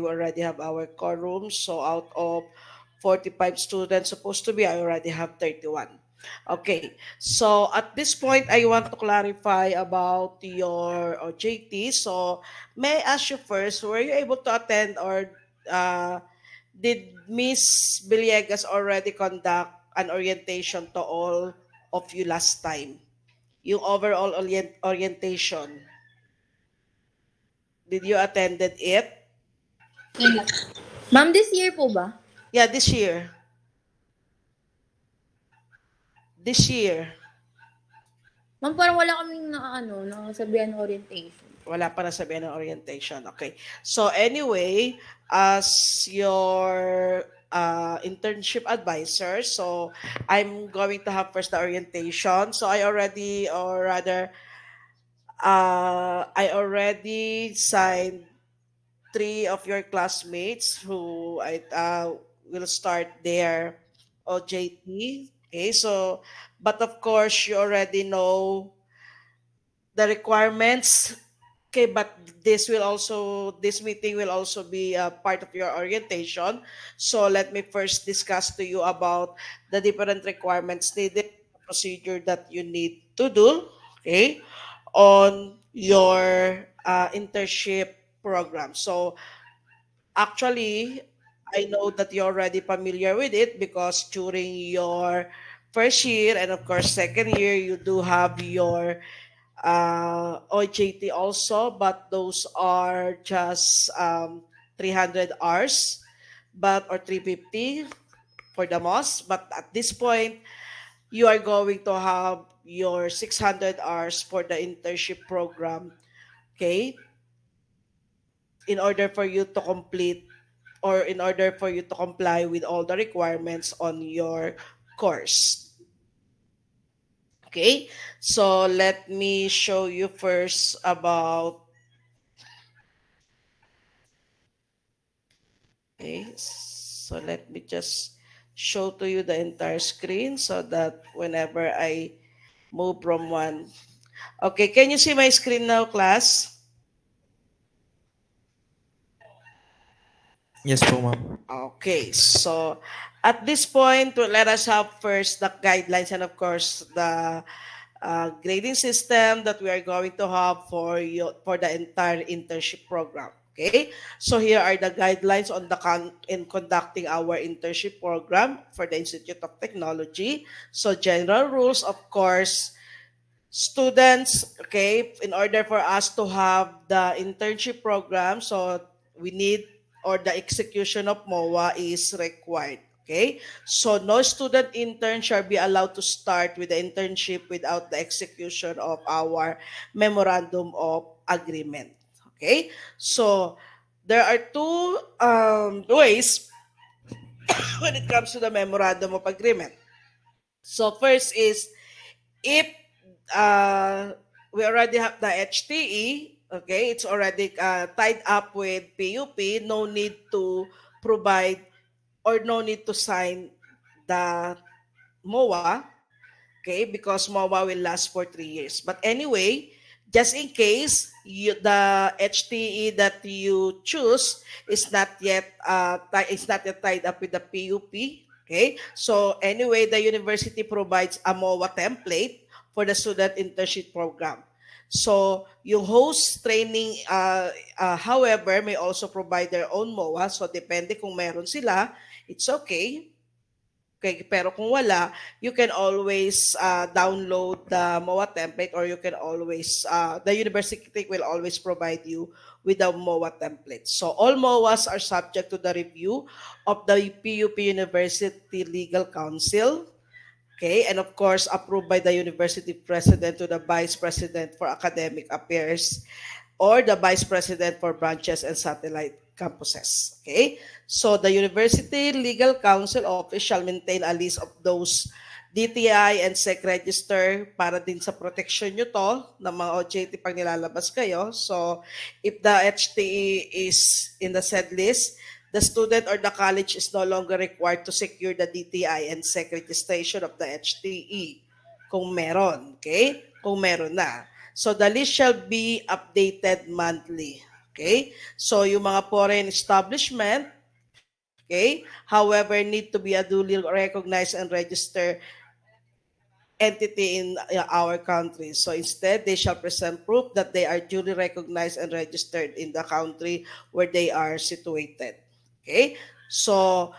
we already have our core rooms. So out of 45 students supposed to be, I already have 31. Okay, so at this point, I want to clarify about your OJT. So may I ask you first, were you able to attend or uh, did Miss Villegas already conduct an orientation to all of you last time? Yung overall orientation, did you attended it? Ma'am, this year po ba? Yeah, this year. This year. Ma'am, parang wala kaming nakasabihan ng orientation. Wala pa nasabihan ng orientation. Okay. So anyway, as your internship advisor, so I'm going to have first the orientation. So I already, or rather, I already signed three of your classmates who I will start their OJT. Okay, so but of course you already know the requirements. Okay, but this meeting will also be a part of your orientation. So let me first discuss to you about the different requirements needed, procedure that you need to do, okay, on your internship program. So actually, I know that you're already familiar with it because during your first year and of course second year, you do have your OJT also, but those are just 300 hours, but or 350 for the most. But at this point, you are going to have your 600 hours for the internship program, okay, in order for you to complete or in order for you to comply with all the requirements on your course. Okay, so let me show you first about. Okay, so let me just show to you the entire screen so that whenever I move from one. Okay, can you see my screen now, class? Yes po, ma'am. Okay, so at this point, let us have first the guidelines and of course the grading system that we are going to have for you for the entire internship program. Okay, so here are the guidelines on the in conducting our internship program for the Institute of Technology. So general rules, of course, students. Okay, in order for us to have the internship program, so we need or the execution of MOA is required. Okay, so no student intern shall be allowed to start with the internship without the execution of our memorandum of agreement. Okay, so there are two ways when it comes to the memorandum of agreement. So first is if we already have the HTE, okay, it's already tied up with PUP, no need to provide or no need to sign the MOA, okay, because MOA will last for 3 years. But anyway, just in case the HTE that you choose is not yet tied up with the PUP, okay, so anyway, the university provides a MOA template for the student internship program. So, yung host training, however, may also provide their own MOA. So, depende kung meron sila, it's okay. Okay, pero kung wala, you can always download the MOA template or you can always, the university will always provide you with the MOA template. So all MOAs are subject to the review of the PUP University Legal Council. Okay, and of course, approved by the university president to the vice president for academic affairs or the vice president for branches and satellite campuses. Okay? So the University Legal Council office shall maintain a list of those DTI and SEC register para din sa protection nyo to ng mga OJT pag nilalabas kayo. So if the HTE is in the said list, the student or the college is no longer required to secure the DTI and SEC registration of the HTE kung meron. Okay? Kung meron na. So the list shall be updated monthly. Okay? So yung mga foreign establishment, okay, however, need to be a duly recognized and registered entity in our country. So instead, they shall present proof that they are duly recognized and registered in the country where they are situated. Okay? So,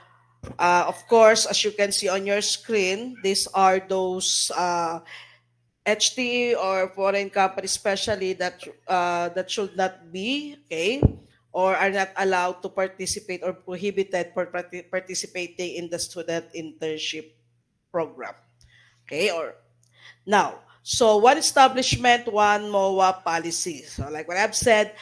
of course, as you can see on your screen, these are those HTE or foreign companies especially that should not be, okay, or are not allowed to participate or prohibited for participating in the student internship program. Okay, or now, so one establishment, one MOA policy. So like what I've said,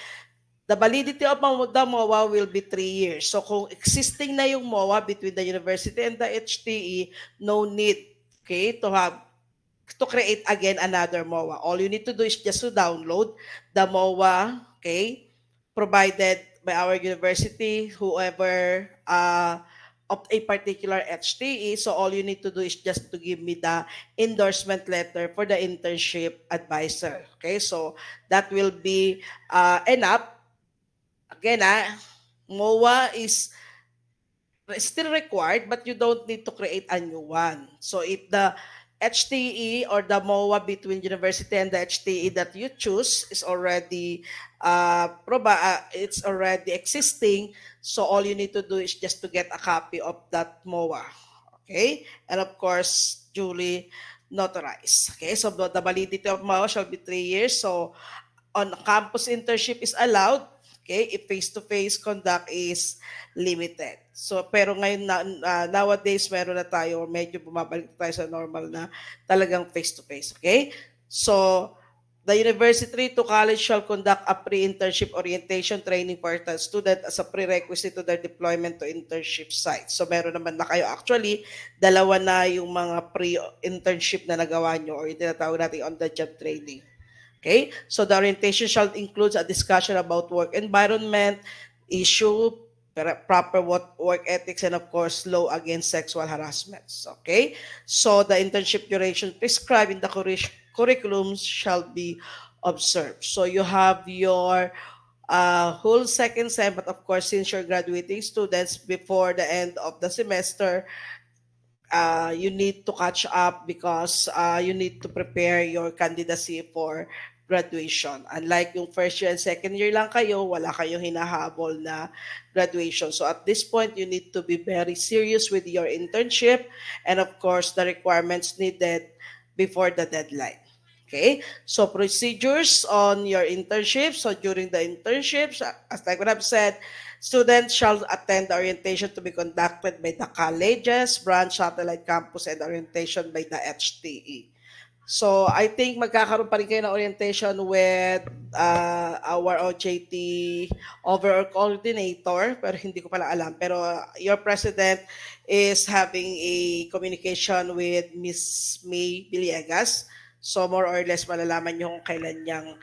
the validity of the MOA will be 3 years. So kung existing na yung MOA between the university and the HTE, no need, okay, to create again another MOA. All you need to do is just to download the MOA, okay, provided by our university, whoever of a particular HTE. So all you need to do is just to give me the endorsement letter for the internship advisor. Okay, so that will be enough. Again, MOA is still required, but you don't need to create a new one. So if the HTE or the MOA between university and the HTE that you choose is already it's already existing, so all you need to do is just to get a copy of that MOA. Okay? And of course, duly notarized. Okay? So the validity of MOA shall be 3 years. So on campus internship is allowed, okay, if face-to-face conduct is limited. So pero ngayon nowadays meron na tayo, medyo bumabalik tayo sa normal na talagang face-to-face, okay? So the university to college shall conduct a pre-internship orientation training for the student as a prerequisite to their deployment to internship sites. So meron naman na kayo, actually dalawa na yung mga pre-internship na nagawa nyo or yung tinatawag natin on-the-job training. Okay, so the orientation shall include a discussion about work environment, issue, proper work ethics, and of course, law against sexual harassments. Okay, so the internship duration prescribed in the curriculum shall be observed. So you have your whole second sem, but of course, since you're graduating students before the end of the semester, you need to catch up because you need to prepare your candidacy for graduation. Unlike yung first year and second year lang kayo, wala kayong hinahabol na graduation. So at this point, you need to be very serious with your internship and of course, the requirements needed before the deadline. Okay, so procedures on your internship. So during the internships, as like what I've said, students shall attend the orientation to be conducted by the colleges, branch, satellite campus, and orientation by the HTE. So I think magkakaroon pa rin kayo ng orientation with our OJT overall coordinator, pero hindi ko pala alam. Pero your president is having a communication with Miss May Villegas. So more or less malalaman nyo kung kailan niyang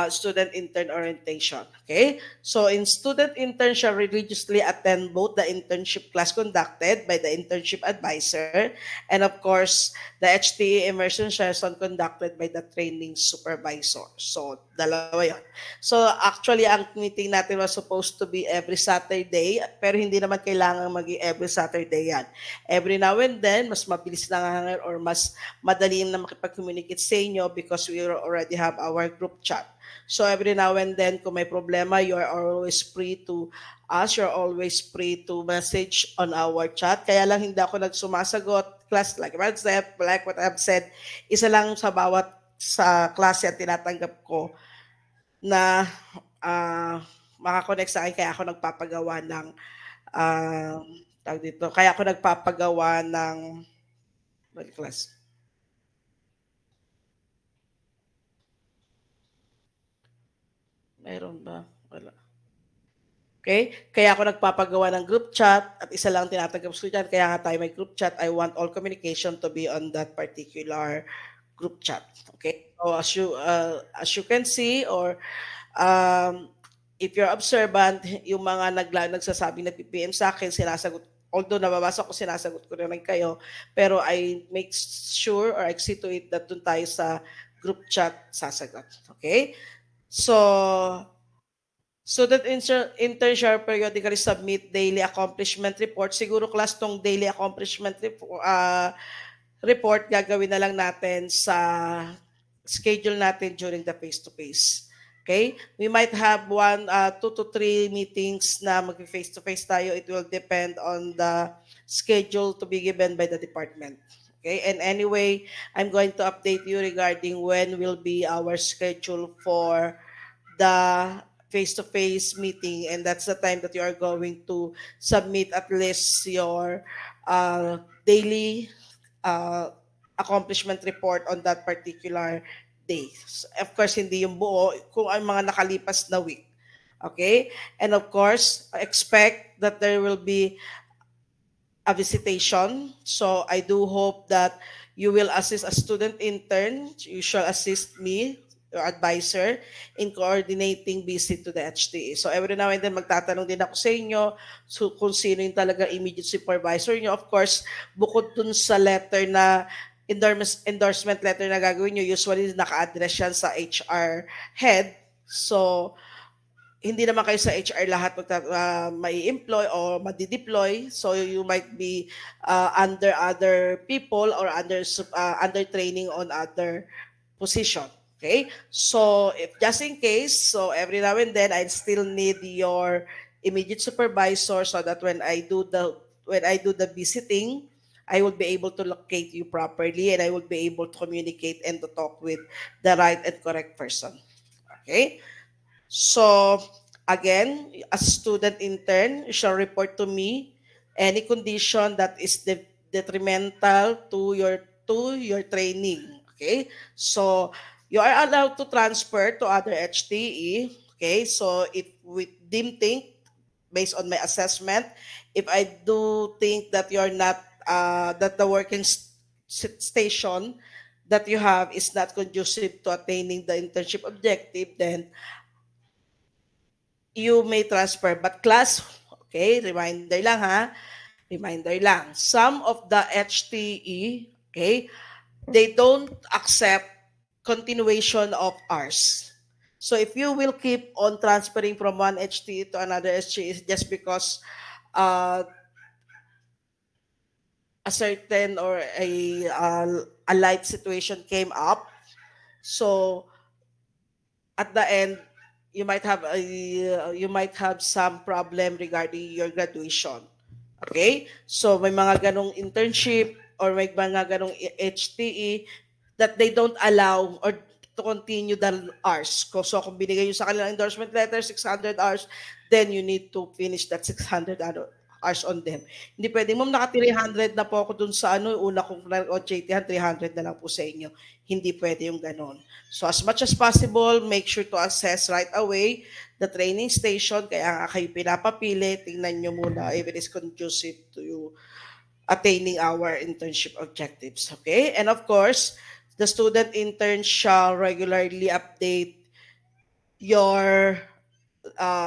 student intern orientation. Okay? So in student intern shall religiously attend both the internship class conducted by the internship advisor and of course the HTA immersion session conducted by the training supervisor. So dalawa yun. So actually ang meeting natin was supposed to be every Saturday pero hindi naman kailangan maging every Saturday yan. Every now and then, mas mabilis na nga or mas madali na makipag-communicate sa inyo because we already have our group chat. So every now and then, kung may problema, you are always free to ask, you're always free to message on our chat. Kaya lang hindi ako nagsumasagot. Class, like what I've said, isa lang sa bawat sa klase at tinatanggap ko na makakonect sa akin. Kaya ako nagpapagawa ng kaya ako nagpapagawa ng class. Meron ba? Wala. Okay? Kaya ako nagpapagawa ng group chat at isa lang tinatanggap ko dyan. Kaya nga tayo may group chat. I want all communication to be on that particular group chat. Okay? So as you can see or if you're observant, yung mga nagsasabing na PPM sa akin, sinasagot, although nababasa ko, sinasagot ko rin kayo, pero I make sure or I see to it that dun tayo sa group chat sasagot. Okay? So, Student intern shall periodically submit daily accomplishment report. Siguro class tong daily accomplishment report gagawin na lang natin sa schedule natin during the face-to-face. Okay? We might have 2 to 3 meetings na mag-face-to-face tayo. It will depend on the schedule to be given by the department. Okay? And anyway, I'm going to update you regarding when will be our schedule for the face-to-face meeting, and that's the time that you are going to submit at least your daily uh, accomplishment report on that particular day. Of course, hindi yung buo, kung ang mga nakalipas na week. Okay? And of course, expect that there will be a visitation. So I do hope that you will assist a student intern. You shall assist me, your advisor, in coordinating visit to the HTA. So every now and then magtatanong din ako sa inyo kung sino yung talaga immediate supervisor nyo. Of course, bukod dun sa letter na endorsement letter na gagawin nyo, usually naka-address yan sa HR head. So, hindi naman kayo sa HR lahat may employ or madi-deploy. So you might be under other people or under training on other position. Okay? So if just in case, so every now and then I still need your immediate supervisor so that when I do the visiting, I will be able to locate you properly and I will be able to communicate and to talk with the right and correct person. Okay? So, again, as a student intern, you shall report to me any condition that is detrimental to your training. Okay? So, you are allowed to transfer to other HTE. Okay? So, if we deem think, based on my assessment, if I do think that you're not, that the working station that you have is not conducive to attaining the internship objective, then you may transfer. But class, okay, reminder lang ha, reminder lang. Some of the HTE, okay, they don't accept continuation of hours. So if you will keep on transferring from one HTE to another HTE just because a certain or a light situation came up, so at the end you might have some problem regarding your graduation. Okay? So may mga ganong internship or may mga ganong HTE that they don't allow or to continue the hours. So kung binigay nyo sa kanila endorsement letter, 600 hours, then you need to finish that 600 hours on them. Hindi pwedeng, ma'am, naka 300 na po ako dun sa una kong OJT, 300 na lang po sa inyo. Hindi pwede yung ganon. So as much as possible, make sure to assess right away the training station. Kaya nga kayo pinapapili, tingnan nyo muna if it is conducive to you attaining our internship objectives. Okay? And of course, the student intern shall regularly update your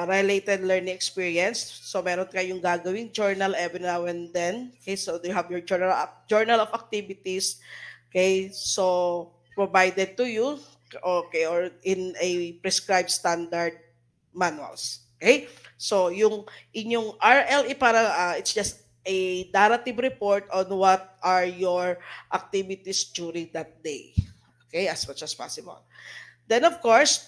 related learning experience. So meron kayong gagawing journal every now and then. Okay, so you have your journal of activities. Okay, so provided to you, okay, or in a prescribed standard manuals. Okay, so yung inyong RLE para it's just a narrative report on what are your activities during that day. Okay, as much as possible. Then of course,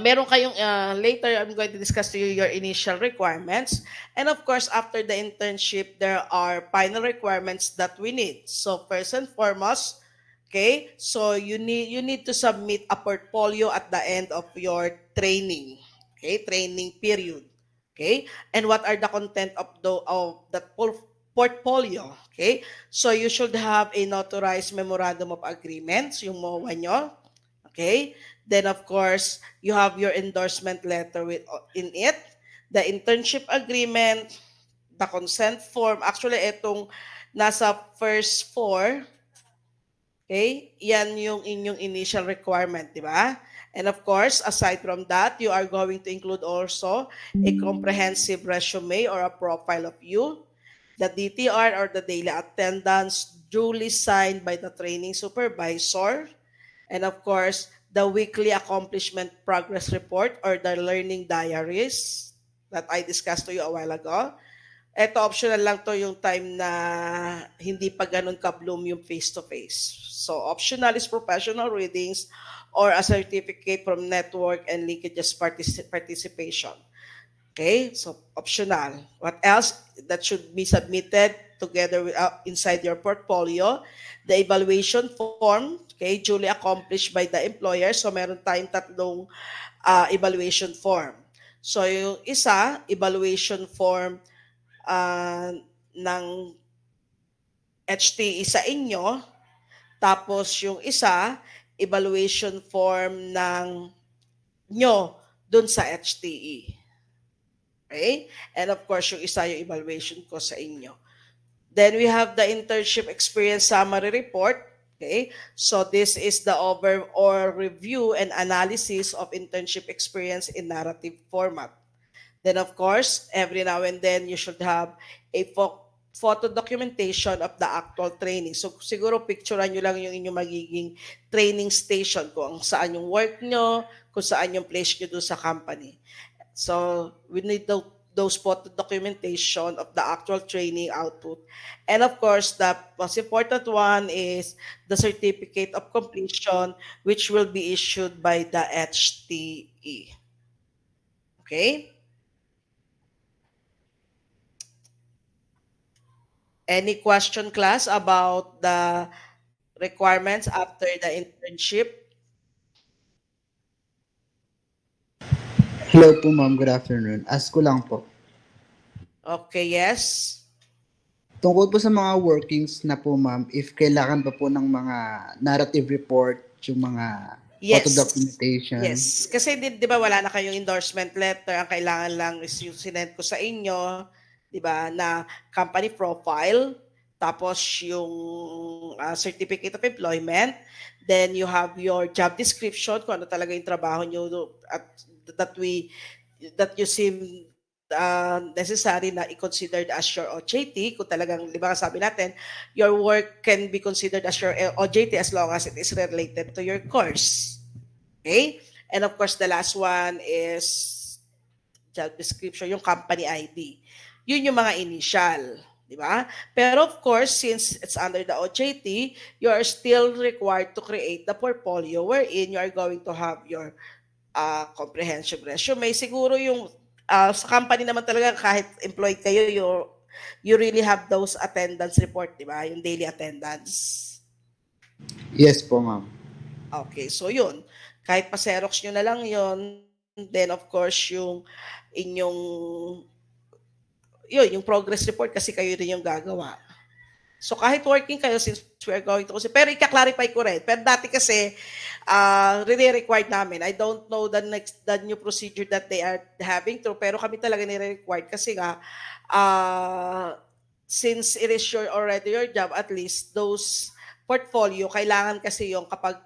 meron kayong later I'm going to discuss to you your initial requirements, and of course after the internship there are final requirements that we need. So first and foremost, okay, so you need to submit a portfolio at the end of your training, okay, training period. Okay, and what are the content of that portfolio? Okay, so you should have a notarized memorandum of agreements, yung MOA nyo. Okay, then of course you have your endorsement letter in it, the internship agreement, the consent form. Actually, itong nasa first 4, okay, yan yung inyong initial requirement, di ba? And of course, aside from that, you are going to include also a comprehensive resume or a profile of you, the DTR or the daily attendance duly signed by the training supervisor, and of course, the weekly accomplishment progress report or the learning diaries that I discussed to you a while ago. Ito, optional lang to yung time na hindi pa ganun ka-bloom yung face-to-face. So, optional is professional readings or a certificate from network and linkages participation. Okay, so optional. What else that should be submitted together with, inside your portfolio? The evaluation form, okay, duly accomplished by the employer. So, meron tayong tatlong evaluation form. So, yung isa, evaluation form ng HTE sa inyo, tapos yung isa, evaluation form ng nyo dun sa HTE. Okay? And of course, yung isa yung evaluation ko sa inyo. Then we have the internship experience summary report. Okay? So this is the overall review and analysis of internship experience in narrative format. Then of course, every now and then you should have a photo documentation of the actual training. So siguro picturean nyo lang yung inyong magiging training station, kung saan yung work nyo, kung saan yung place nyo doon sa company. So we need those photo documentation of the actual training output. And of course, the most important one is the certificate of completion, which will be issued by the HTE. Okay? Any question, class, about the requirements after the internship? Hello po ma'am, good afternoon. Ask ko lang po. Okay, yes. Tungkol po sa mga workings na po ma'am, if kailangan pa po ng mga narrative report, yung mga Yes. photo documentation. Yes. Kasi di ba wala na kayong endorsement letter, ang kailangan lang is yung sinend ko sa inyo, di ba, na company profile, tapos yung certificate of employment, then you have your job description, kung ano talaga yung trabaho nyo at that you seem necessary na i-considered as your OJT. Kung talagang, di ba sabi natin, your work can be considered as your OJT as long as it is related to your course. Okay? And of course, the last one is job description, yung company ID. Yun yung mga initial. Di ba? Pero of course, since it's under the OJT, you are still required to create the portfolio wherein you are going to have your comprehensive resume. Siguro yung sa company naman talaga, kahit employed kayo, you really have those attendance report, di ba? Yung daily attendance. Yes po ma'am. Okay, so yun. Kahit pa-xerox nyo na lang yun, then of course yung inyong yung progress report kasi kayo rin yung gagawa. So kahit working kayo, since we are going to, pero ika-clarify ko rin. Pero dati kasi, really required namin. I don't know the new procedure that they are having to, pero kami talaga nire-required kasi nga, since it is already your job, at least those portfolio, kailangan kasi yung kapag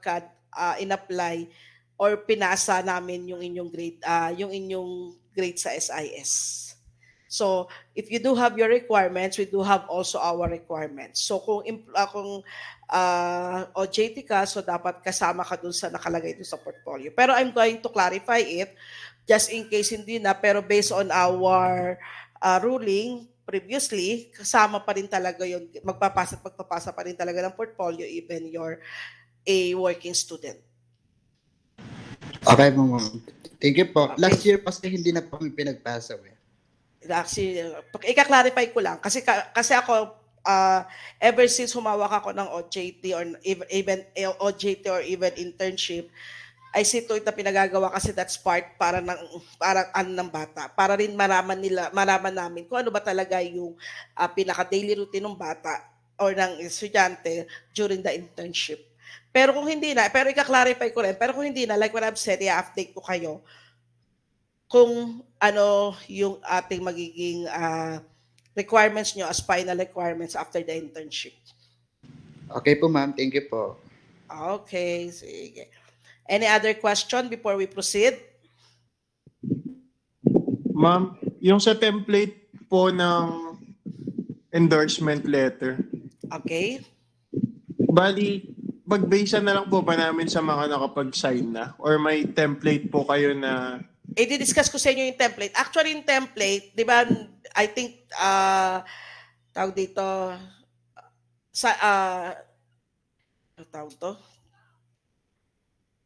in-apply or pinasa namin yung inyong grade sa SIS. So, if you do have your requirements, we do have also our requirements. So, kung OJT ka, so dapat kasama ka dun sa nakalagay dun sa portfolio. Pero I'm going to clarify it just in case hindi na, pero based on our ruling previously, kasama pa rin talaga yung magpapasa pa rin talaga ng portfolio even you're a working student. Okay po ma'am. Thank you po. Okay. Last year kasi hindi na po kami pinagpasa. Actually, ika-clarify ko lang kasi ako ever since humawak ako ng OJT or even OJT or even internship, I see to it na pinagagawa kasi that's part para ng bata, para rin malaman namin kung ano ba talaga yung pinaka daily routine ng bata or ng estudyante during the internship. Pero kung hindi na, pero ika-clarify ko rin, pero kung hindi na, like what I've said, i-update ko kayo kung ano yung ating magiging requirements nyo as final requirements after the internship. Okay po ma'am, thank you po. Okay, sige. Any other question before we proceed? Ma'am, yung sa template po ng endorsement letter, Okay. bali, Pag-base na lang po ba namin sa mga nakapag-sign na? Or may template po kayo na... I-discuss ko sa inyo yung template. Actually, yung template, di ba, I think, tawag dito, sa, ano tawag to?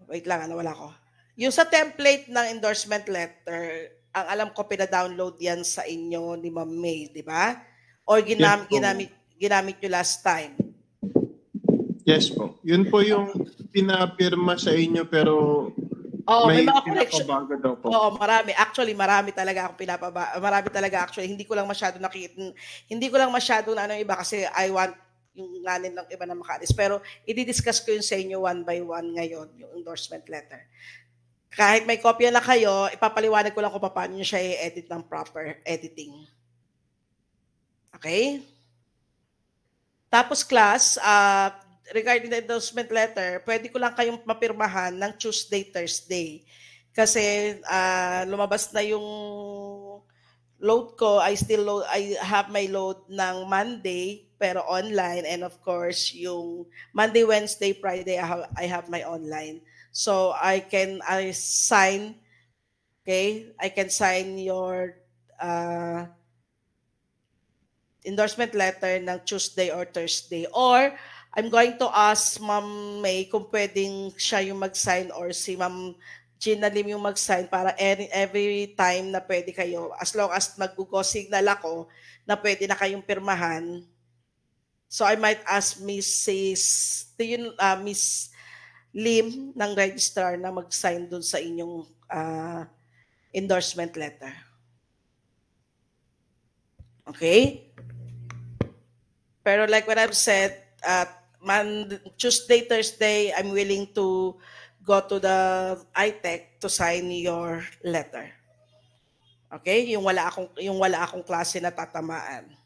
Wait lang, nawala ko. Yung sa template ng endorsement letter, ang alam ko, pina-download yan sa inyo ni Ma'am May, di ba? Or Yes po. ginamit nyo last time. Yes po. Yun po yung pinapirma sa inyo pero Oo, may may mga correction. pinapabago daw po. Oo, marami. Actually, marami talaga akong marami talaga actually. Hindi ko lang masyado nakita. Hindi ko lang masyado na ano iba kasi I want yung nganin ng iba na makaalis. Pero i-discuss ko yun sa inyo one by one ngayon, yung endorsement letter. Kahit may kopya na kayo, ipapaliwanag ko lang kung paano nyo siya i-edit ng proper editing. Okay? Tapos class, regarding the endorsement letter, pwede ko lang kayong mapirmahan ng Tuesday, Thursday. Kasi lumabas na yung load ko. I have my load ng Monday pero online, and of course yung Monday, Wednesday, Friday I have my online. So I sign, okay? I can sign your endorsement letter ng Tuesday or Thursday, or I'm going to ask Ma'am May kung pwedeng siya yung mag-sign or si Ma'am Gina Lim yung mag-sign para every time na pwede kayo, as long as mag-go signal ako na pwede na kayong pirmahan. So I might ask Miss Lim ng registrar na mag-sign dun sa inyong endorsement letter. Okay? Pero like what I've said, Tuesday, Thursday, I'm willing to go to the ITEC to sign your letter. Okay? Yung wala akong klase na tatamaan.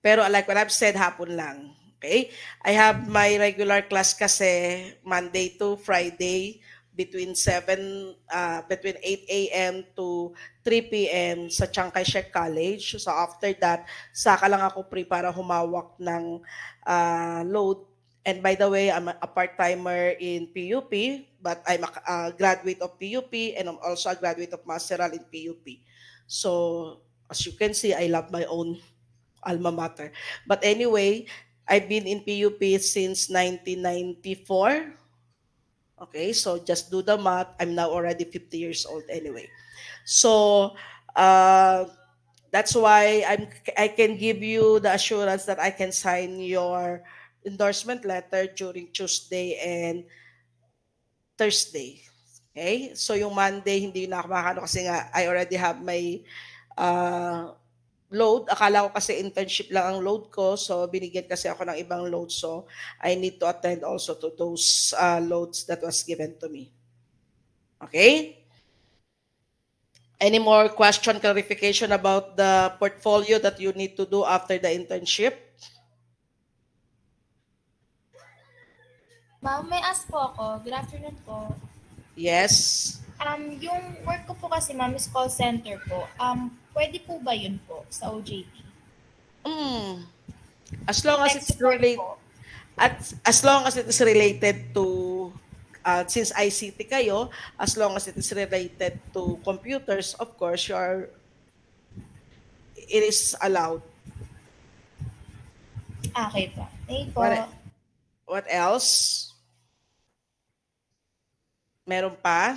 Pero like what I've said, hapon lang. Okay? I have my regular class kasi Monday to Friday between 8 a.m. to 3 p.m. sa Chiang Kai-shek College. So after that, saka lang ako free para humawak ng load. And by the way, I'm a part-timer in PUP, but I'm a graduate of PUP and I'm also a graduate of Masteral in PUP. So as you can see, I love my own alma mater. But anyway, I've been in PUP since 1994. Okay, so just do the math. I'm now already 50 years old anyway. So that's why I can give you the assurance that I can sign your endorsement letter during Tuesday and Thursday. Okay? So yung Monday, hindi na ako makakano kasi nga I already have my load. Akala ko kasi internship lang ang load ko. So binigyan kasi ako ng ibang load. So I need to attend also to those loads that was given to me. Okay? Any more question, clarification about the portfolio that you need to do after the internship? Ma'am, may ask po ako. Good afternoon po. Yes. Yung work ko po kasi, ma'am, is call center po. Pwede po ba yun po sa OJT? As long as it's Export related, po. as long as it is related to since ICT kayo, as long as it is related to computers, of course, it is allowed. Okay po. Thank po. What else? Meron pa?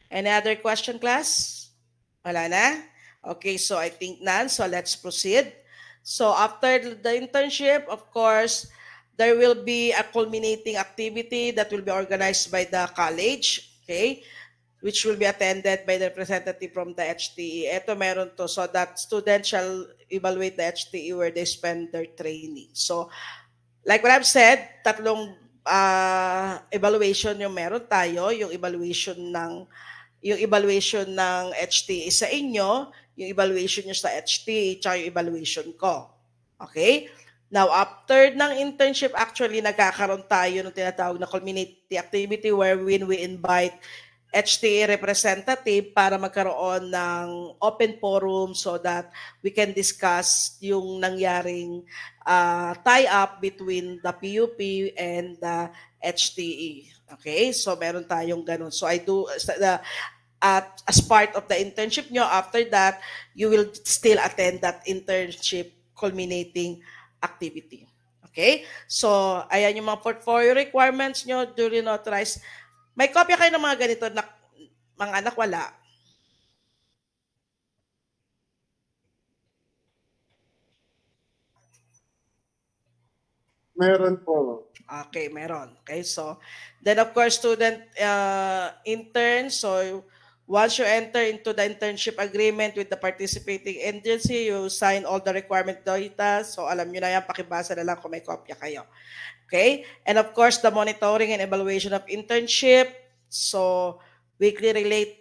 Any other question, class? Wala na? Okay, so I think none. So let's proceed. So after the internship, of course, there will be a culminating activity that will be organized by the college, okay, which will be attended by the representative from the HTE. Ito meron to, so that students shall evaluate the HTE where they spend their training. So, like what I've said, tatlong evaluation yung meron tayo, yung evaluation ng HTE sa inyo, yung evaluation nyo sa HTE, tsaka yung evaluation ko. Okay? Now, after ng internship, actually, nagkakaroon tayo ng tinatawag na culminating activity wherein we invite HTA representative para magkaroon ng open forum so that we can discuss yung nangyaring tie-up between the PUP and the HTE. Okay? So meron tayong ganun. So I do as part of the internship nyo, after that, you will still attend that internship culminating activity. Okay? So, ayan yung mga portfolio requirements nyo duly notarized. May kopya kayo ng mga ganito na mga anak, wala. Meron po. Okay, meron. Okay, so then of course student intern, so once you enter into the internship agreement with the participating agency, you sign all the requirement data. So alam nyo na yan, pakibasa na lang kung may kopya kayo. Okay, and of course the monitoring and evaluation of internship. So weekly related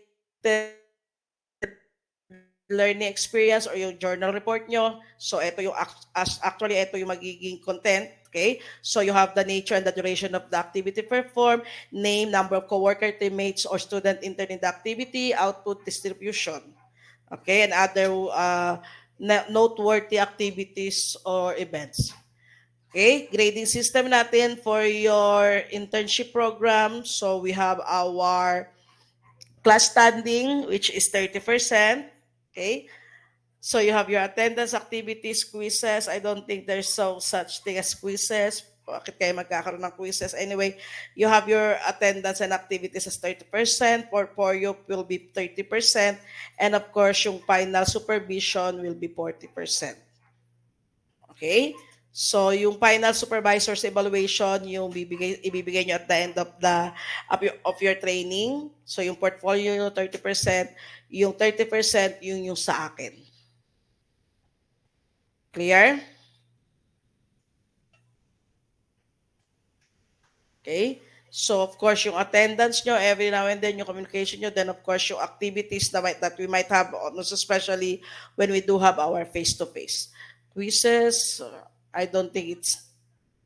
learning experience or yung journal report nyo. So ito yung actually ito yung magiging content. Okay, so you have the nature and the duration of the activity performed, name, number of coworker, teammates, or student intern in the activity, output distribution. Okay, and other noteworthy activities or events. Okay, grading system natin for your internship program. So we have our class standing, which is 30%. Okay. So you have your attendance, activities, quizzes. I don't think there's such thing as quizzes. Bakit kayo magkakaroon ng quizzes? Anyway, you have your attendance and activities as 30%. Portfolio will be 30%. And of course, yung final supervision will be 40%. Okay? So yung final supervisor's evaluation, yung ibibigay nyo at the end of your training. So yung portfolio 30%, yung 30% yung sa akin. Clear? Okay? So, of course, yung attendance nyo, every now and then, yung communication nyo, then, of course, yung activities that we might have, most especially when we do have our face-to-face. Quizzes, I don't think it's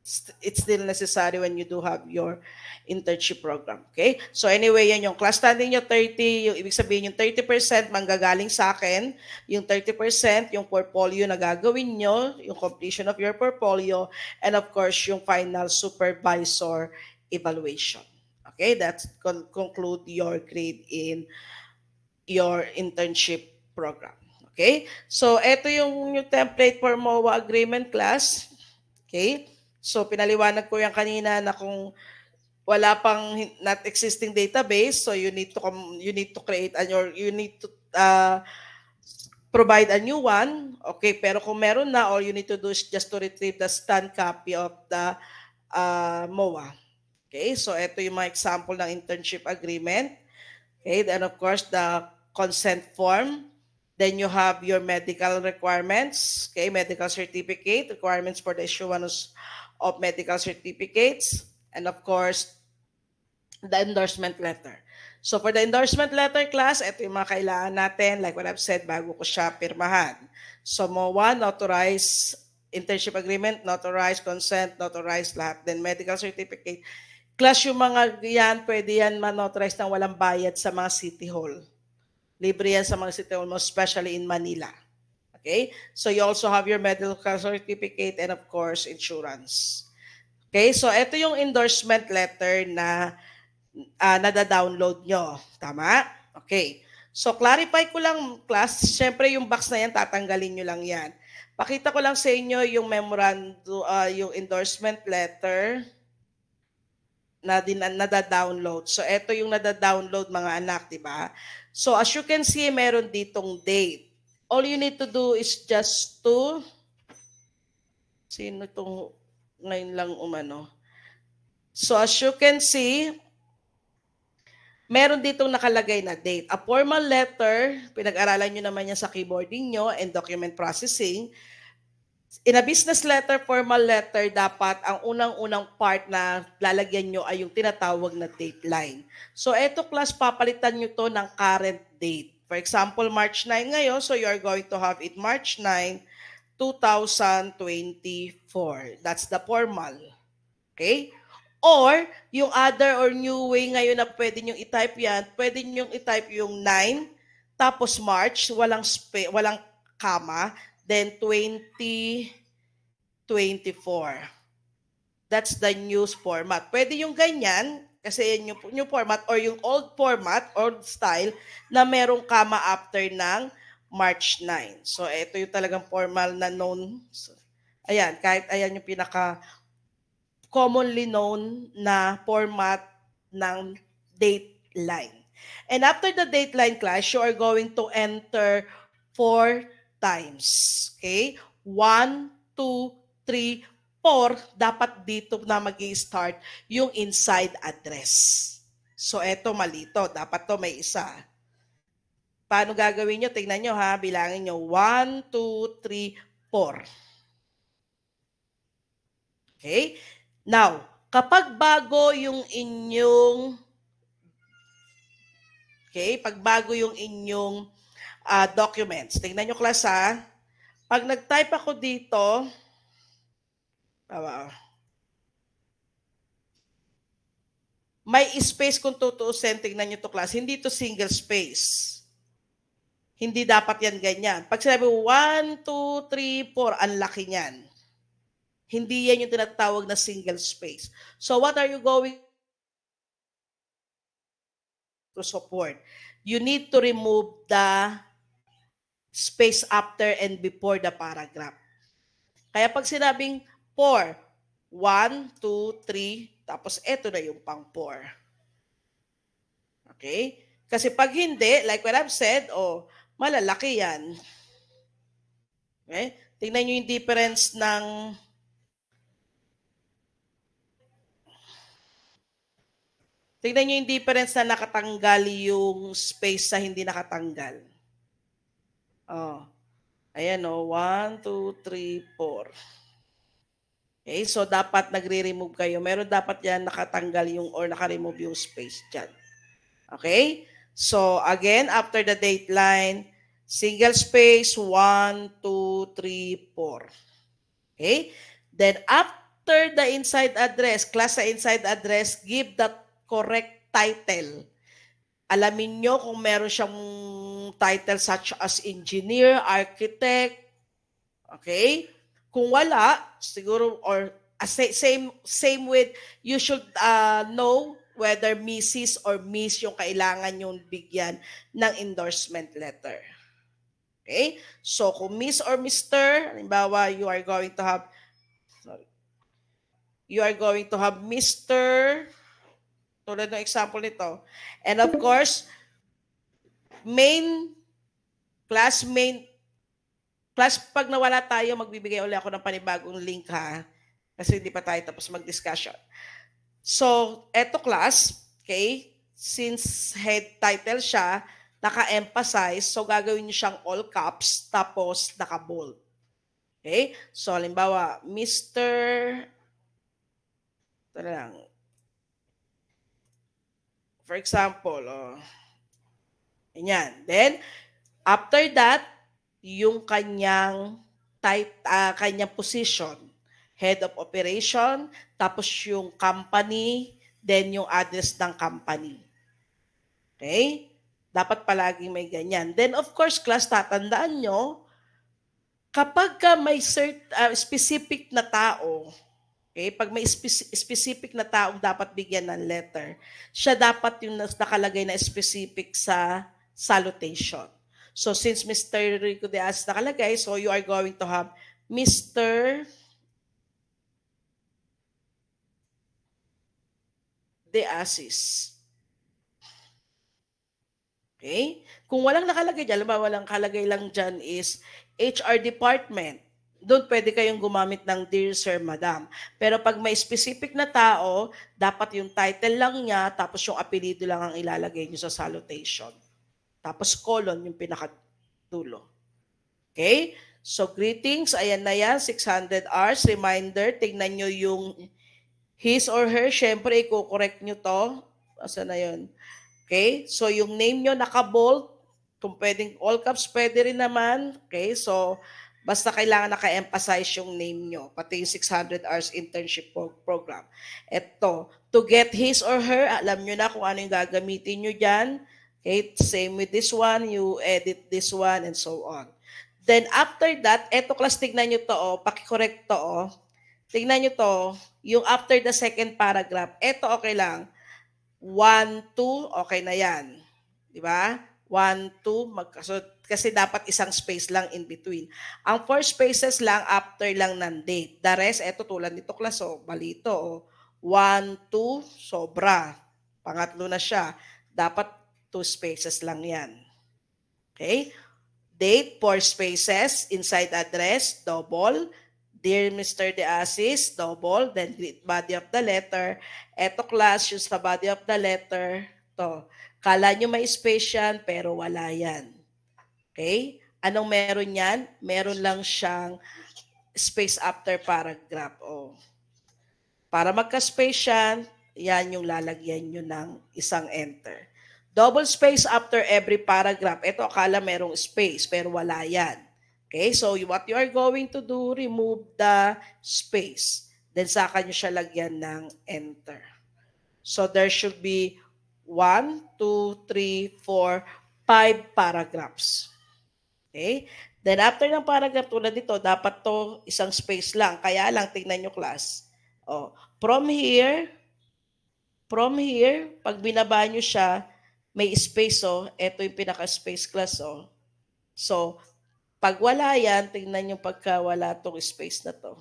still necessary when you do have your internship program. Okay? So anyway, yan yung class standing nyo 30, yung ibig sabihin yung 30% manggagaling sa akin, yung 30% yung portfolio na gagawin nyo, yung completion of your portfolio, and of course, yung final supervisor evaluation. Okay? That conclude your grade in your internship program. Okay? So ito yung template for MOA agreement class. Okay? So pinaliwanag ko yan kanina na kung wala pang not existing database, so you need to create you need to provide a new one. Okay, pero kung meron na, all you need to do is just to retrieve the scanned copy of the MOA. Okay, so ito yung mga example ng internship agreement. Okay, then of course the consent form. Then you have your medical requirements, okay, medical certificate, requirements for the issuance of medical certificates, and of course, the endorsement letter. So for the endorsement letter class, ito yung mga kailangan natin, like what I've said, bago ko siya pirmahan. So MOA, notarized, internship agreement, notarized, consent, notarized lahat. Then medical certificate. Class yung mga yan, pwede yan ma-notarize ng walang bayad sa mga city hall. Libre yan sa mga city hall, especially in Manila. Okay? So you also have your medical certificate and of course, insurance. Okay? So ito yung endorsement letter na nada-download nyo. Tama? Okay. So clarify ko lang, class, syempre yung box na yan, tatanggalin nyo lang yan. Pakita ko lang sa inyo yung memorandum, yung endorsement letter na nada-download. So ito yung nada-download mga anak, di ba? So as you can see, meron ditong date. All you need to do is just to, sino itong ngayon lang umano? So as you can see, meron ditong nakalagay na date. A formal letter, pinag-aralan nyo naman yan sa keyboarding nyo and document processing. In a business letter, formal letter, dapat ang unang-unang part na lalagyan nyo ay yung tinatawag na date line. So eto class, papalitan nyo to ng current date. For example, March 9 ngayon, so you are going to have it March 9, 2024. That's the formal. Okay? Or, yung other or new way ngayon na pwede nyo i-type yan, pwede nyo i-type yung 9, tapos March, walang comma, then 2024. That's the news format. Pwede yung ganyan, kasi yan yung new format, or yung old format, old style, na merong comma after ng March 9. So, ito yung talagang formal na known. So, ayan, kahit ayan yung pinaka commonly known na format ng dateline. And after the dateline class, you are going to enter 4 times. Okay? 1, 2, 3, 4. Dapat dito na mag-i-start yung inside address. So, eto malito. Dapat to may isa. Paano gagawin nyo? Tingnan nyo ha. Bilangin nyo. 1, 2, 3, 4. Okay? Now, kapag bago yung inyong pagbago yung inyong documents. Tingnan nyo class ha. Pag nag-type ako dito, may space kung tutuusin. Tingnan nyo to class. Hindi to single space. Hindi dapat yan ganyan. Pag sinabi 1, 2, 3, 4, ang laki niyan. Hindi yan yung tinatawag na single space. So what are you going to support? You need to remove the space after and before the paragraph. Kaya pag sinabing 4, 1, 2, 3, tapos eto na yung pang 4. Okay? Kasi pag hindi, like what I've said, malalaki yan. Okay? Tingnan nyo yung difference ng na nakatanggal yung space sa hindi nakatanggal. Ayan 1, 2, 3, 4. Okay, so dapat nagre-remove kayo. Meron dapat yan nakatanggal yung or naka-remove yung space dyan. Okay? So again, after the dateline, single space, 1, 2, 3, 4. Okay? Then after the inside address, class sa inside address, give the correct title. Alamin nyo kung meron siyang title such as engineer, architect, okay? Kung wala, siguro, or same with, you should know whether Mrs. or Miss yung kailangan yung bigyan ng endorsement letter. Okay? So, kung Miss or Mr., halimbawa, you are going to have Mr., tulad ng example nito. And of course, class, pag nawala tayo, magbibigay ulit ako ng panibagong link ha. Kasi hindi pa tayo tapos mag-discussion. So, eto class, okay, since head title siya, naka-emphasize, so gagawin niyo siyang all caps, tapos naka-bold. Okay? So, halimbawa, Mr. Ito na lang. For example, ganyan. Then, after that, yung kanyang position, head of operation, tapos yung company, then yung address ng company. Okay? Dapat palaging may ganyan. Then, of course, class, tatandaan nyo, kapag may specific na tao, okay, pag may specific na taong dapat bigyan ng letter, siya dapat yung nakalagay na specific sa salutation. So, since Mr. Rico de Asis nakalagay, so you are going to have Mr. de Asis. Okay? Kung walang nakalagay dyan, walang kalagay lang dyan is HR department. Doon pwede kayong gumamit ng Dear Sir, Madam. Pero pag may specific na tao, dapat yung title lang niya, tapos yung apelido lang ang ilalagay niyo sa salutation. Tapos colon yung pinakadulo. Okay? So greetings, ayan na yan, 600 hours. Reminder, tignan nyo yung his or her, syempre i-correct nyo to. Asa na yun? Okay? So yung name nyo naka-bold, kung pwedeng all caps, pwede rin naman. Okay? So Basta kailangan naka-emphasize yung name nyo, pati yung 600 hours internship program. Ito, to get his or her, alam nyo na kung ano yung gagamitin nyo dyan. Okay, same with this one, you edit this one and so on. Then after that, eto class, tignan nyo to, paki-correct to, tignan nyo to, yung after the second paragraph, eto okay lang. 1, 2, okay na yan. Di ba? 1, 2, magkasunod. Kasi dapat isang space lang in between. Ang 4 spaces lang after lang ng date. The rest, eto tulad nito class, balito. 1, 2, sobra. Pangatlo na siya. Dapat 2 spaces lang yan. Okay? Date, 4 spaces. Inside address, double. Dear Mr. De Asis, double. Then body of the letter. Eto class, yung sa body of the letter, to. Kala nyo may space yan, pero wala yan. Okay? Anong meron yan? Meron lang siyang space after paragraph. Para magka-space yan yung lalagyan nyo ng isang enter. Double space after every paragraph. Ito akala merong space, pero wala yan. Okay? So, what you are going to do, remove the space. Then, saka nyo siya lagyan ng enter. So, there should be 1, 2, 3, 4, 5 paragraphs. Okay? Then after ng paragraph tulad dito, dapat to isang space lang. Kaya lang, tingnan nyo class. From here, pag binaba nyo siya, may space, ito yung pinaka-space class, So, pag wala yan, tingnan nyo pagka wala tong space na to.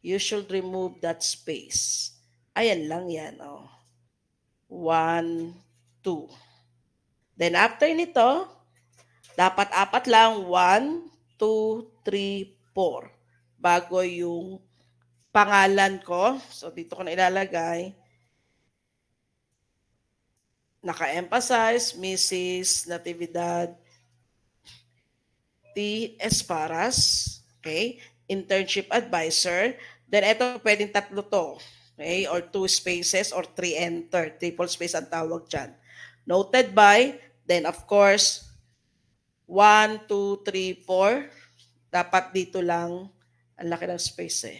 You should remove that space. Ayan lang yan, 1, 2. Then after nito, dapat 4 lang. 1, 2, 3, 4. Bago yung pangalan ko. So dito ko na ilalagay. Naka-emphasize, Mrs. Natividad T. Esparas. Okay? Internship advisor. Then ito pwedeng 3 to. Okay? Or 2 spaces or 3 enter. Triple space ang tawag dyan. Noted by, then of course, 1, 2, 3, 4. Dapat dito lang, ang laki ng space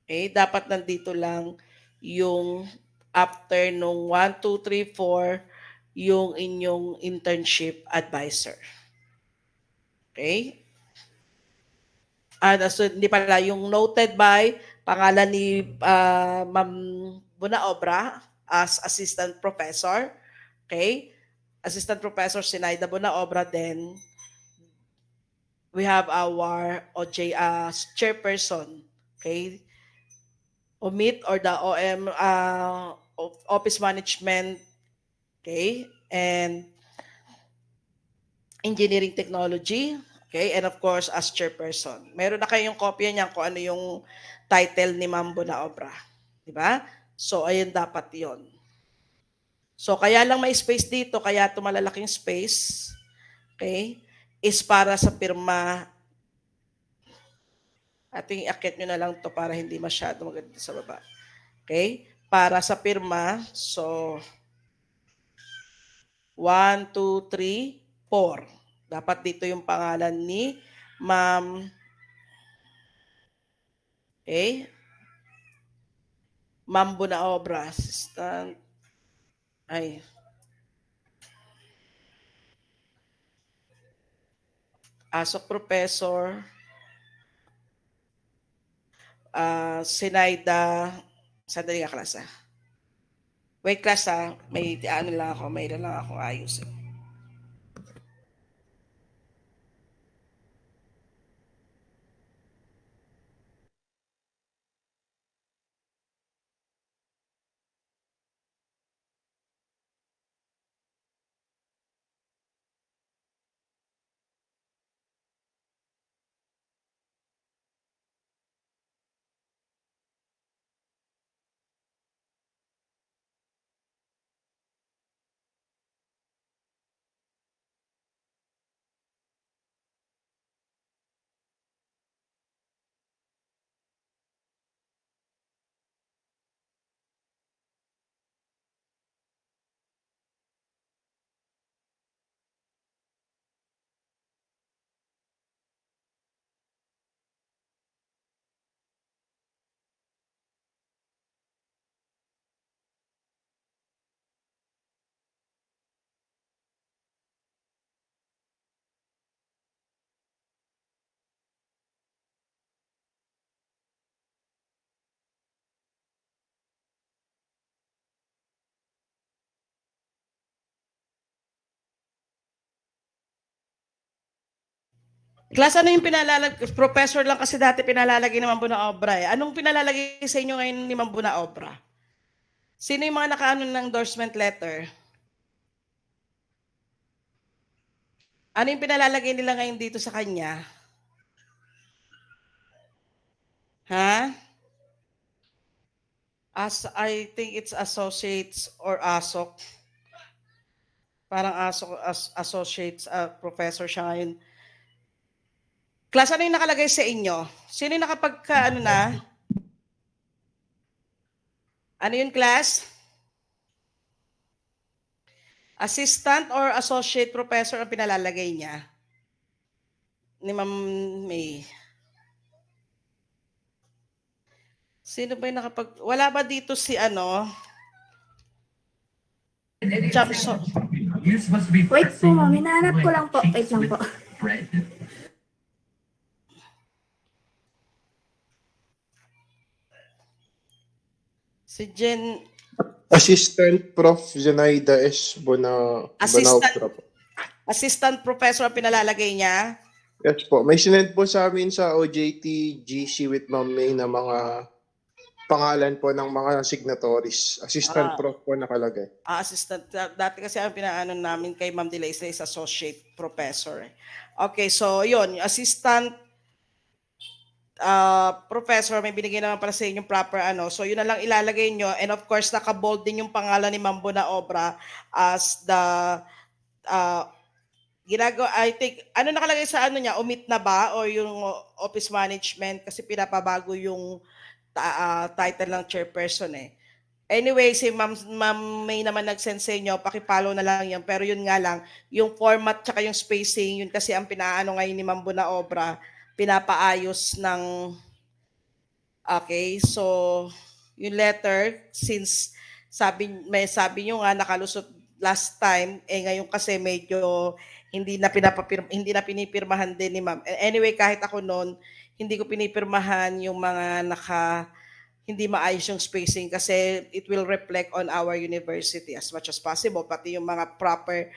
Okay, dapat nandito lang yung after nung 1, 2, 3, 4, yung inyong internship advisor. Okay? So, hindi pala, yung noted by, pangalan ni Ma'am Bunaobra as assistant professor. Okay? Assistant Professor Sinaida Bunaobra, then we have our OJ chairperson, okay? OMIT or the OM Office Management, okay? And Engineering Technology, okay? And of course, as chairperson. Meron na kayong kopya niyan kung ano yung title ni Ma'am Bunaobra. Di ba? So, ayun dapat yon. So, kaya lang may space dito, kaya ito malalaking space, okay, is para sa pirma. Ating akit nyo na lang to para hindi masyado maganda sa baba. Okay? Para sa pirma, so, 1, 2, 3, 4. Dapat dito yung pangalan ni Ma'am, okay, Ma'am Bunaobra, assistant, Asok Professor, Sinaida, sandali nga class Wait class may lang ako ayusin. Class, ano yung professor lang kasi dati pinalalagay ni Ma'am Buna Obra eh. Anong pinalalagay sa inyo ngayon ni Ma'am Buna Obra? Sino yung mga nakaano ng endorsement letter? Ano yung pinalalagay nila ngayon dito sa kanya? Ha? I think it's associates or ASOC. Parang ASOC, associates, professor siya ngayon. Class, ano yung nakalagay sa inyo? Sino yung ano na? Ano yun, class? Assistant or associate professor ang pinalalagay niya? Ni Ma'am May. Sino ba yung wala ba dito si ano? Jackson. Wait po, ma'am. Hinahanap ko lang po. Wait lang po. Si Jen. Assistant Prof. Zenaida S. Bonaobra po. Assistant professor ang pinalalagay niya? Yes po. May sinend po sa amin sa OJT GC with Ma'am May na mga pangalan po ng mga signatories. Assistant Prof po nakalagay. Assistant. Dati kasi ang pinaano namin kay Ma'am Dila is associate professor. Okay, so yun. Assistant professor, may binigay naman para sa inyong proper ano. So yun na lang ilalagay nyo. And of course, naka-bold din yung pangalan ni Ma'am Buna Obra as the I think, ano nakalagay sa ano niya? Omit na ba? O yung office management? Kasi pinapabago yung title ng chairperson eh. Anyway, si Ma'am May naman nag-send sa inyo, pakipollow na lang yan. Pero yun nga lang, yung format tsaka yung spacing, yun kasi ang pinaano ngayon ni Ma'am Buna Obra, pinapaayos ng okay, so yung letter, since sabi nyo nga nakalusot last time, ngayon kasi medyo hindi na pinipirmahan din ni Ma'am. Anyway, kahit ako noon, hindi ko pinipirmahan yung mga hindi maayos yung spacing kasi it will reflect on our university as much as possible, pati yung mga proper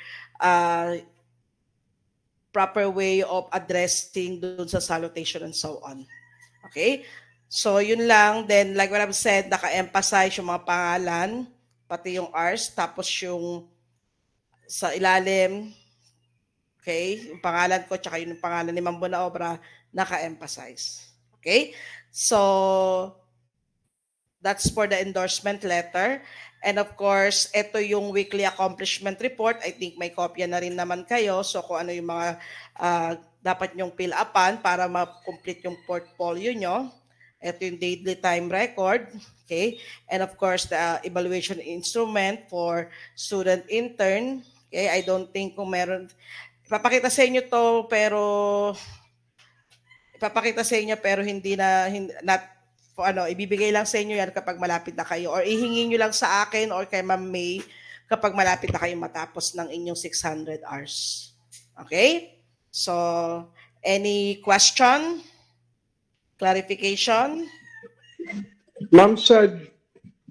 way of addressing dun sa salutation and so on. Okay? So, yun lang. Then, like what I've said, naka-emphasize yung mga pangalan, pati yung R's, tapos yung sa ilalim, okay, yung pangalan ko, tsaka yung pangalan ni Ma'am Buna Obra, naka-emphasize. Okay? So, that's for the endorsement letter. And of course, ito yung weekly accomplishment report. I think may kopya na rin naman kayo. So kung ano yung mga dapat nyong fill upan para ma-complete yung portfolio nyo. Ito yung daily time record. Okay? And of course, the evaluation instrument for student intern. Okay? I don't think kung meron. Ipapakita sa inyo to pero hindi ibibigay lang sa inyo yan kapag malapit na kayo or ihingi nyo lang sa akin or kay Ma'am May kapag malapit na kayo matapos ng inyong 600 hours. Okay? So, any question? Clarification? Ma'am, sa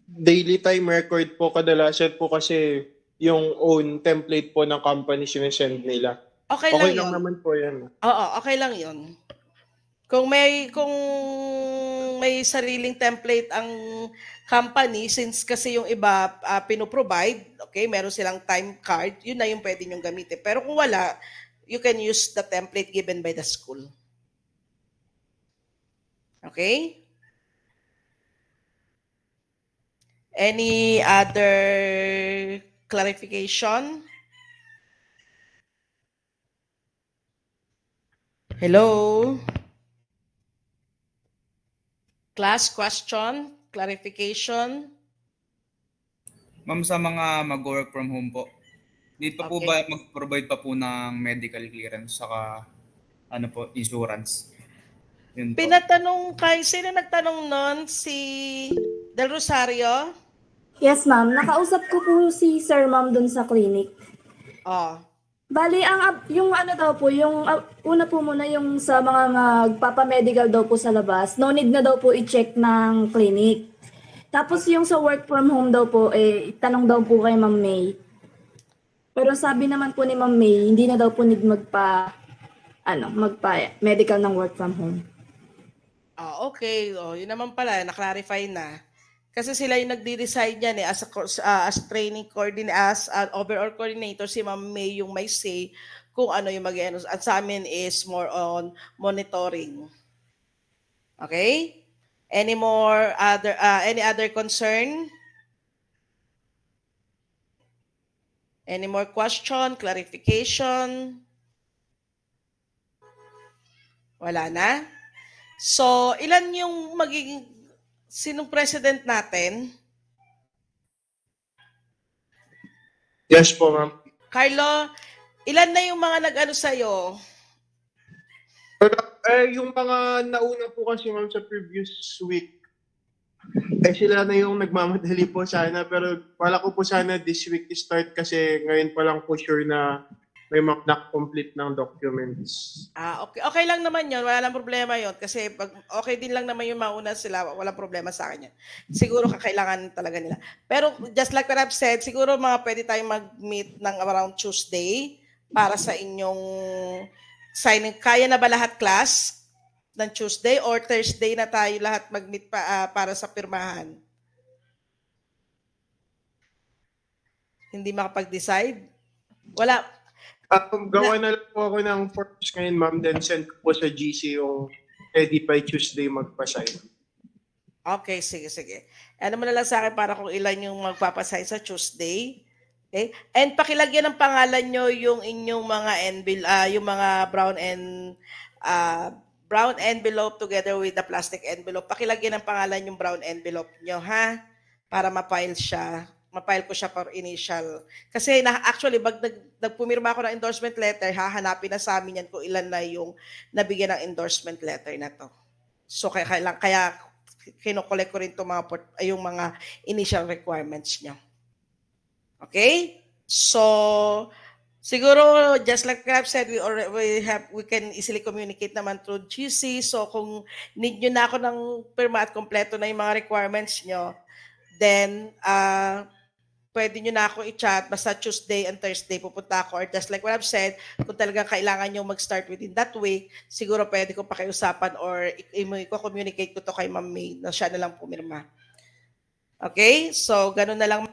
daily time record po, kadalasan po kasi yung own template po ng company sinesend nila. Okay Okay lang lang yun. naman po yan. Oo, okay lang yun. Kung may sariling template ang company, since kasi yung iba pinoprovide, okay, meron silang time card, yun na yung pwede nyong gamitin. Pero kung wala, you can use the template given by the school. Okay? Any other clarification? Hello? Class, question, clarification? Ma'am, sa mga mag-work from home po, dito po Okay. ba mag-provide pa po ng medical clearance saka insurance? Yun po. Sino nagtanong nun? Si Del Rosario? Yes, ma'am. Nakausap ko po si Sir Ma'am dun sa clinic. Oh. Bali, yung ano daw po, yung una po muna yung sa mga magpapamedical daw po sa labas, no need na daw po i-check ng clinic. Tapos yung sa work from home daw po, tanong daw po kay Ma'am May. Pero sabi naman po ni Ma'am May, hindi na daw po need medical ng work from home. Okay. Yun naman pala, na-clarify na. Kasi sila yung nagde-decide yan as training coordinator, as an overall coordinator, si Ma'am May yung may say kung ano yung mag-ano. At sa amin is more on monitoring. Okay? Any other concern? Any more question, clarification? Wala na? So, ilan yung sinong president natin? Yes po, ma'am. Carlo, ilan na yung mga nag-ano sa'yo? Yung mga nauna po kasi, ma'am, sa previous week, sila na yung nagmamadali po sana. Pero wala ko po sana this week start kasi ngayon pa lang po sure na may complete ng documents. Okay. Okay lang naman yun. Wala lang problema yun. Kasi pag okay din lang naman yung mauna sila, walang problema sa akin yan. Siguro kakailangan talaga nila. Pero just like what I've said, siguro pwede tayong mag-meet ng around Tuesday para sa inyong signing. Kaya na ba lahat class ng Tuesday or Thursday na tayo lahat mag-meet para sa pirmahan? Hindi makapag-decide? Wala. Gawa na lang po ako ng forms ngayon, ma'am, then send ko po sa GC yung ready by Tuesday magpa-sign. Okay, sige. Ano mo na lang sa akin para kung ilan yung magpapasign sa Tuesday. Okay? And pakilagyan ng pangalan nyo yung inyong mga yung mga brown envelope together with the plastic envelope. Pakilagyan ng pangalan yung brown envelope nyo, ha? Para ma-file ko siya for initial. Kasi actually, nagpumirma ako ng endorsement letter, hahanapin na sa amin yan kung ilan na yung nabigyan ng endorsement letter na to. So, kaya kinokolek ko rin yung mga initial requirements niya. Okay? So, siguro, just like I've said, we can easily communicate naman through GC. So, kung need nyo na ako ng pirma at kompleto na yung mga requirements nyo, then, pwede nyo na ako i-chat, basta Tuesday and Thursday pupunta ako, or just like what I've said, kung talagang kailangan nyo mag-start within that week, siguro pwede ko pakiusapan or i-communicate ko to kay Ma'am May na siya na lang pumirma. Okay? So, ganun na lang.